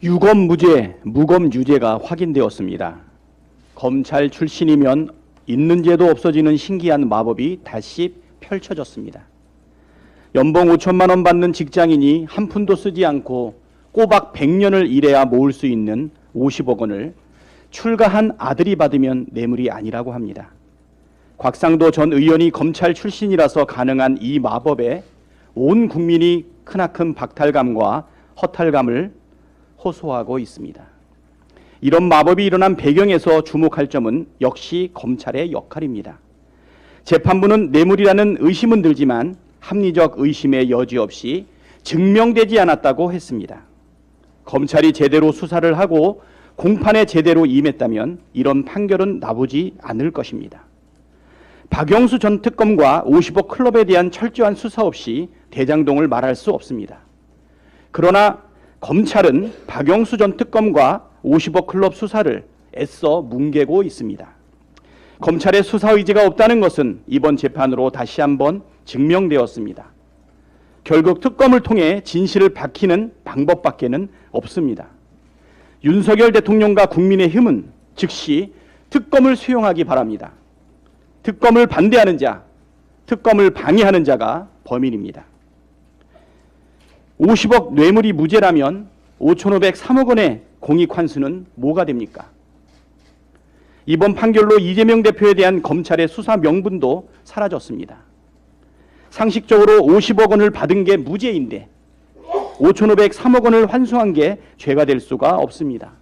유검무죄, 무검유죄가 확인되었습니다. 검찰 출신이면 있는 죄도 없어지는 신기한 마법이 다시 펼쳐졌습니다. 연봉 5천만 원 받는 직장인이 한 푼도 쓰지 않고 꼬박 100년을 일해야 모을 수 있는 50억 원을 출가한 아들이 받으면 뇌물이 아니라고 합니다. 곽상도 전 의원이 검찰 출신이라서 가능한 이 마법에 온 국민이 크나큰 박탈감과 허탈감을 호소하고 있습니다. 이런 마법이 일어난 배경에서 주목할 점은 역시 검찰의 역할입니다. 재판부는 뇌물이라는 의심은 들지만 합리적 의심의 여지 없이 증명되지 않았다고 했습니다. 검찰이 제대로 수사를 하고 공판에 제대로 임했다면 이런 판결은 나오지 않을 것입니다. 박영수 전 특검과 50억 클럽에 대한 철저한 수사 없이 대장동을 말할 수 없습니다. 그러나 검찰은 박영수 전 특검과 50억 클럽 수사를 애써 뭉개고 있습니다. 검찰의 수사 의지가 없다는 것은 이번 재판으로 다시 한번 증명되었습니다. 결국 특검을 통해 진실을 밝히는 방법밖에는 없습니다. 윤석열 대통령과 국민의힘은 즉시 특검을 수용하기 바랍니다. 특검을 반대하는 자, 특검을 방해하는 자가 범인입니다. 50억 뇌물이 무죄라면 5,503억 원의 공익환수는 뭐가 됩니까? 이번 판결로 이재명 대표에 대한 검찰의 수사 명분도 사라졌습니다. 상식적으로 50억 원을 받은 게 무죄인데 5,503억 원을 환수한 게 죄가 될 수가 없습니다.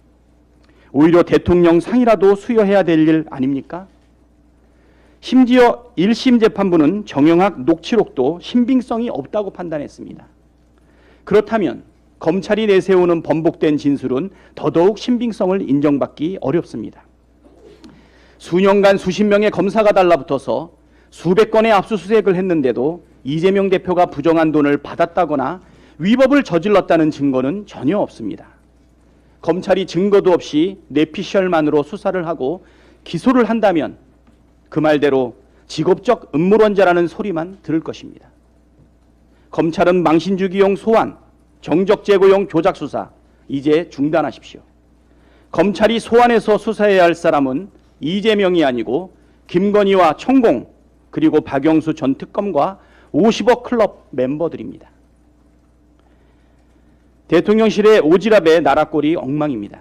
오히려 대통령 상이라도 수여해야 될 일 아닙니까? 심지어 1심 재판부는 정영학 녹취록도 신빙성이 없다고 판단했습니다. 그렇다면 검찰이 내세우는 번복된 진술은 더더욱 신빙성을 인정받기 어렵습니다. 수년간 수십 명의 검사가 달라붙어서 수백 건의 압수수색을 했는데도 이재명 대표가 부정한 돈을 받았다거나 위법을 저질렀다는 증거는 전혀 없습니다. 검찰이 증거도 없이 뇌피셜만으로 수사를 하고 기소를 한다면 그 말대로 직업적 음모론자라는 소리만 들을 것입니다. 검찰은 망신주기용 소환, 정적제고용 조작수사 이제 중단하십시오. 검찰이 소환해서 수사해야 할 사람은 이재명이 아니고 김건희와 천공 그리고 박영수 전 특검과 50억 클럽 멤버들입니다. 대통령실의 오지랖의 나라꼴이 엉망입니다.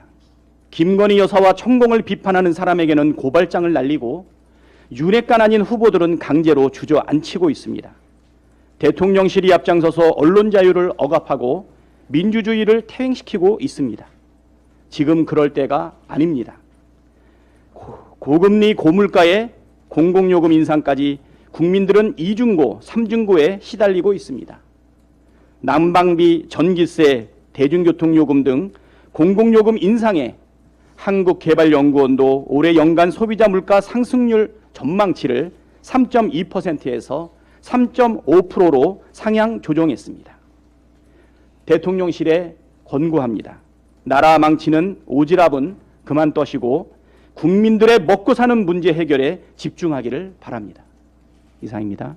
김건희 여사와 천공을 비판하는 사람에게는 고발장을 날리고 윤핵관 아닌 후보들은 강제로 주저앉히고 있습니다. 대통령실이 앞장서서 언론 자유를 억압하고 민주주의를 퇴행시키고 있습니다. 지금 그럴 때가 아닙니다. 고금리 고물가에 공공요금 인상까지 국민들은 이중고, 삼중고에 시달리고 있습니다. 난방비, 전기세, 대중교통요금 등 공공요금 인상에 한국개발연구원도 올해 연간 소비자 물가 상승률 전망치를 3.2%에서 3.5%로 상향 조정했습니다. 대통령실에 권고합니다. 나라 망치는 오지랖은 그만 떠시고 국민들의 먹고 사는 문제 해결에 집중하기를 바랍니다. 이상입니다.